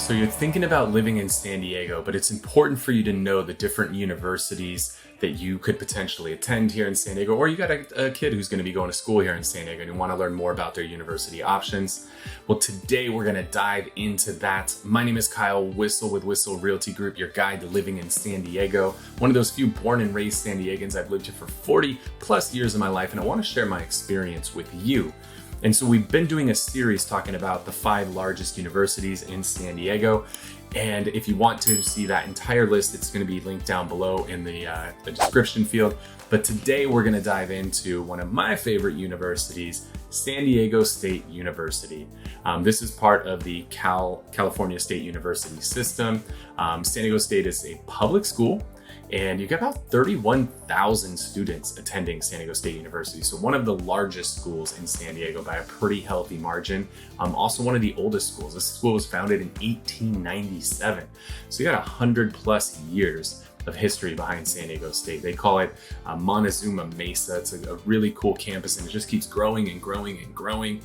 So you're thinking about living in San Diego, but it's important for you to know the different universities that you could potentially attend here in San Diego, or you got a kid who's going to be going to school here in San Diego and you want to learn more about their university options. Well, today we're going to dive into that. My name is Kyle Whistle with Whistle Realty Group, your guide to living in San Diego. One of those few born and raised San Diegans. I've lived here for 40 plus years of my life, and I want to share my experience with you. And so we've been doing a series talking about the 5 largest universities in San Diego. And if you want to see that entire list, it's going to be linked down below in the description field. But today we're going to dive into one of my favorite universities, San Diego State University. This is part of the California State University system. San Diego State is a public school, and you get about 31,000 students attending San Diego State University. So one of the largest schools in San Diego by a pretty healthy margin. Also one of the oldest schools. This school was founded in 1897. So you got 100 plus years of history behind San Diego State. They call it Montezuma Mesa. It's a really cool campus, and it just keeps growing and growing and growing.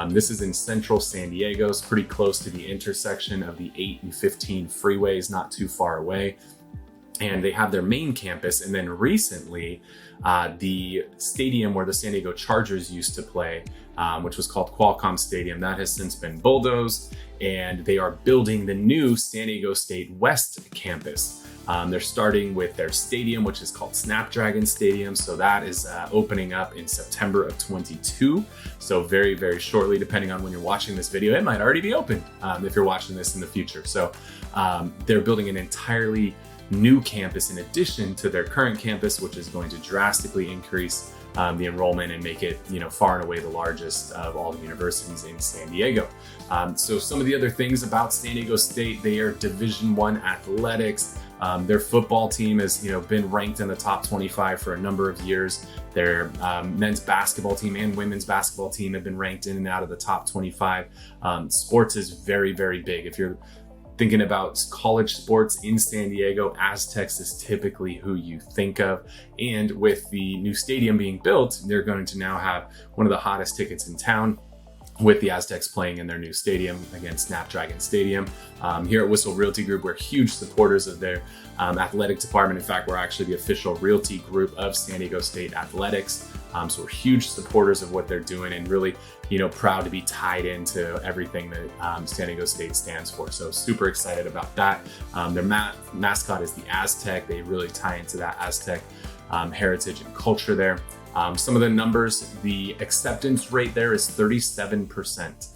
This is in central San Diego. It's pretty close to the intersection of the 8 and 15 freeways, not too far away. And they have their main campus. And then recently, the stadium where the San Diego Chargers used to play, which was called Qualcomm Stadium, that has since been bulldozed. And they are building the new San Diego State West campus. They're starting with their stadium, which is called Snapdragon Stadium. So that is opening up in September of 22. So very, very shortly, depending on when you're watching this video, it might already be open if you're watching this in the future. So they're building an entirely new campus in addition to their current campus, which is going to drastically increase the enrollment and make it, far and away the largest of all the universities in San Diego. So some of the other things about San Diego State, they are Division I athletics. Their football team has, been ranked in the top 25 for a number of years. Their men's basketball team and women's basketball team have been ranked in and out of the top 25. Sports is very, very big. If you're thinking about college sports in San Diego, Aztecs is typically who you think of. And with the new stadium being built, they're going to now have one of the hottest tickets in town, with the Aztecs playing in their new stadium against Snapdragon Stadium. Here at Whistle Realty Group, we're huge supporters of their athletic department. In fact, we're actually the official realty group of San Diego State Athletics. So we're huge supporters of what they're doing, and really, proud to be tied into everything that San Diego State stands for. So super excited about that. Their mascot is the Aztec. They really tie into that Aztec heritage and culture there. Some of the numbers, the acceptance rate there is 37%.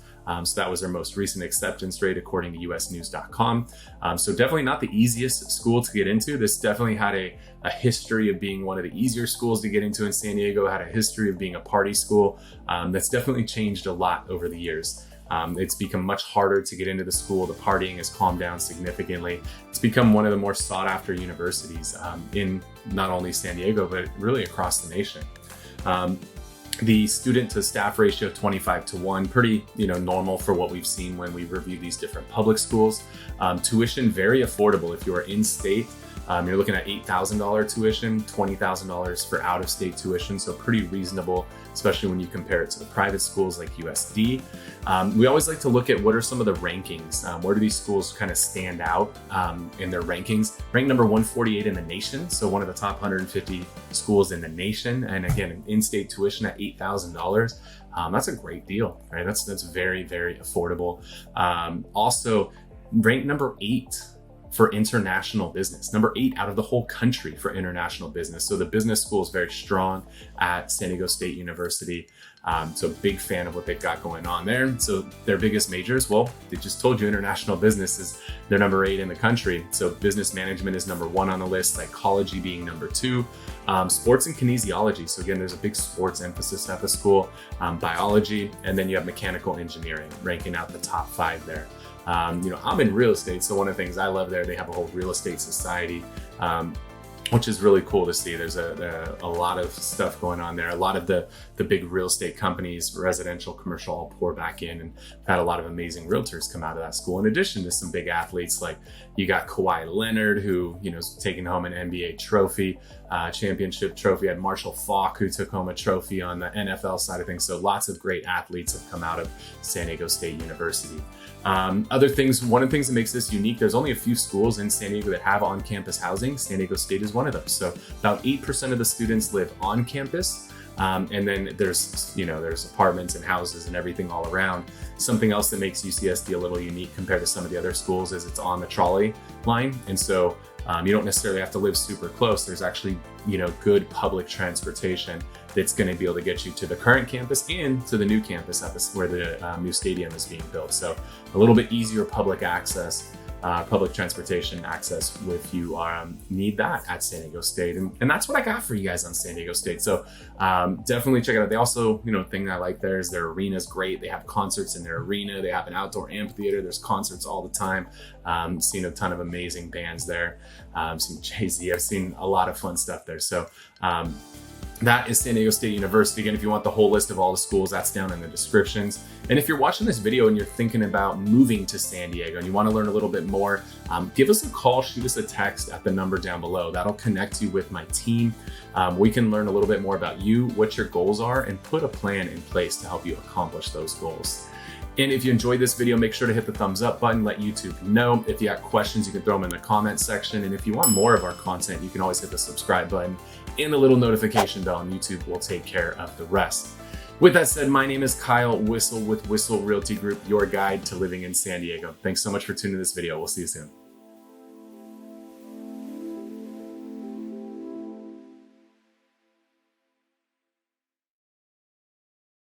So that was their most recent acceptance rate according to usnews.com. So definitely not the easiest school to get into. This definitely had a history of being one of the easier schools to get into in San Diego, had a history of being a party school. That's definitely changed a lot over the years. It's become much harder to get into the school. The partying has calmed down significantly. It's become one of the more sought after universities in not only San Diego, but really across the nation. The student to staff ratio of 25-1, pretty normal for what we've seen when we review these different public schools. Tuition, very affordable. If you are in state, you're looking at $8,000 tuition, $20,000 for out-of-state tuition, so pretty reasonable, especially when you compare it to the private schools like USD. We always like to look at what are some of the rankings. Where do these schools kind of stand out in their rankings? Ranked number 148 in the nation, so one of the top 150 schools in the nation, and again, in-state tuition at $8,000. That's a great deal, right? That's very, very affordable. Also, ranked number 8 for international business, number 8 out of the whole country for international business. So the business school is very strong at San Diego State University. So big fan of what they've got going on there. So their biggest majors, well, they just told you international business is their number 8 in the country. So business management is number 1 on the list, psychology being number 2, sports and kinesiology. So again, there's a big sports emphasis at the school, biology, and then you have mechanical engineering ranking out the top 5 there. I'm in real estate, so one of the things I love there, they have a whole real estate society, which is really cool to see. There's a lot of stuff going on there. A lot of the big real estate companies, residential, commercial, all pour back in, and we've had a lot of amazing realtors come out of that school. In addition to some big athletes, like you got Kawhi Leonard, who is taking home an NBA trophy, championship trophy. Had Marshall Faulk, who took home a trophy on the NFL side of things. So lots of great athletes have come out of San Diego State University. Other things, one of the things that makes this unique, there's only a few schools in San Diego that have on-campus housing. San Diego State is one of them. So about 8% of the students live on campus. And then there's apartments and houses and everything all around. Something else that makes UCSD a little unique compared to some of the other schools is it's on the trolley line. And so you don't necessarily have to live super close. There's actually, good public transportation that's going to be able to get you to the current campus and to the new campus where the new stadium is being built. So a little bit easier public access. Public transportation access if you need that at San Diego State. And that's what I got for you guys on San Diego State. So definitely check it out. They also, thing I like there is their arena is great. They have concerts in their arena. They have an outdoor amphitheater. There's concerts all the time. Seen a ton of amazing bands there. Seen Jay-Z. I've seen a lot of fun stuff there. So that is San Diego State University. Again, if you want the whole list of all the schools, that's down in the descriptions. And if you're watching this video and you're thinking about moving to San Diego and you want to learn a little bit more, give us a call, shoot us a text at the number down below. That'll connect you with my team. We can learn a little bit more about you, what your goals are, and put a plan in place to help you accomplish those goals. And if you enjoyed this video, make sure to hit the thumbs up button, let YouTube know. If you got questions, you can throw them in the comment section. And if you want more of our content, you can always hit the subscribe button and the little notification bell, and YouTube will take care of the rest. With that said, my name is Kyle Whistle with Whistle Realty Group, your guide to living in San Diego. Thanks so much for tuning in this video. We'll see you soon.